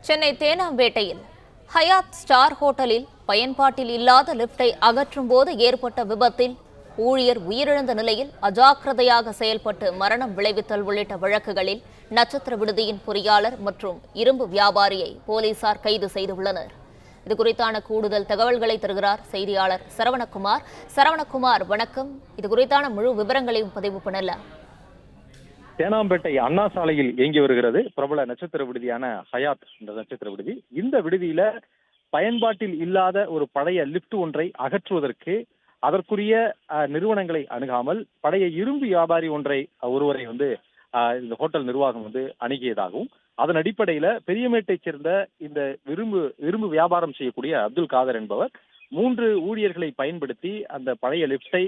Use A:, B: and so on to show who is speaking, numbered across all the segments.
A: Chennai தேனாம்பேட்டையில் Hyatt star ஹோட்டலில் பயன்பாட்டில் இல்லாத லிப்டை அகற்றும் போது ஏற்பட்ட விபத்தில் ஊழியர் உயிரிழந்த நிலையில் அஜாக்கிரதையாக செயல்பட்டு மரணம் விளைவித்தல் உள்ளிட்ட வழக்குகளில் நட்சத்திர விடுதியின் பொறியாளர் மற்றும் இரும்பு வியாபாரியை போலீசார் கைது செய்துள்ளனர். இதுகுறித்தான கூடுதல் தகவல்களை தருகிறார் செய்தியாளர் சரவணகுமார். சரவணகுமார், வணக்கம். இதுகுறித்தான முழு விவரங்களையும் பதிவு பண்ணலாம்.
B: தேனாம்பேட்டை அண்ணா சாலையில் இயங்கி வருகிறது பிரபல நட்சத்திர விடுதியான ஹயாத் என்ற நட்சத்திர விடுதி. இந்த விடுதியில பயன்பாட்டில் இல்லாத ஒரு பழைய லிப்ட் ஒன்றை அகற்றுவதற்கு அதற்குரிய நிறுவனங்களை அணுகாமல் பழைய இரும்பு வியாபாரி ஒருவரை இந்த ஹோட்டல் நிர்வாகம் அணுகியதாகவும், அதன் அடிப்படையில பெரியமேட்டை சேர்ந்த இந்த இரும்பு வியாபாரம் செய்யக்கூடிய அப்துல் காதர் என்பவர் 3 ஊழியர்களை பயன்படுத்தி அந்த பழைய லிப்டை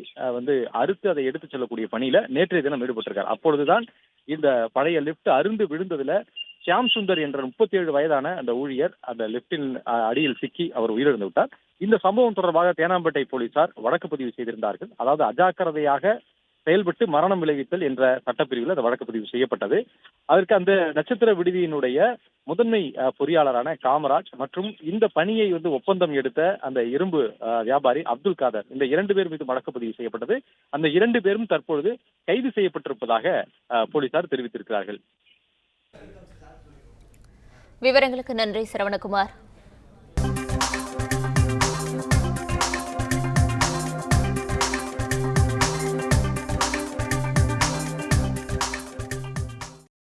B: அறுத்து அதை எடுத்துச் செல்லக்கூடிய பணியில நேற்றைய தினம் ஈடுபட்டிருக்கார். அப்பொழுதுதான் இந்த பழைய லிப்ட் அருந்து விழுந்ததுல ஷியாம் சுந்தர் என்ற 37 வயதான அந்த ஊழியர் அந்த லிப்டின் அடியில் சிக்கி அவர் உயிரிழந்து விட்டார். இந்த சம்பவம் தொடர்பாக தேனாம்பேட்டை போலீசார் வழக்கு பதிவு செய்திருந்தார்கள். அதாவது அஜாக்கிரதையாக செயல்பட்டு மரணம் விளைவித்தல் என்ற சட்டப்பிரிவில் அந்த வழக்கு பதிவு செய்யப்பட்டது. அதற்கு அந்த நட்சத்திர விடுதியினுடைய முதன்மை பொறியாளரான காமராஜ் மற்றும் இந்த பணியை ஒப்பந்தம் எடுத்த அந்த இரும்பு வியாபாரி அப்துல் காதர், இந்த 2 பேர் மீது வழக்கு பதிவு செய்யப்பட்டது. அந்த 2 பேரும் தற்பொழுது கைது செய்யப்பட்டிருப்பதாக போலீசார் தெரிவித்திருக்கிறார்கள்.
A: விவரங்களுக்கு நன்றி சரவணகுமார்.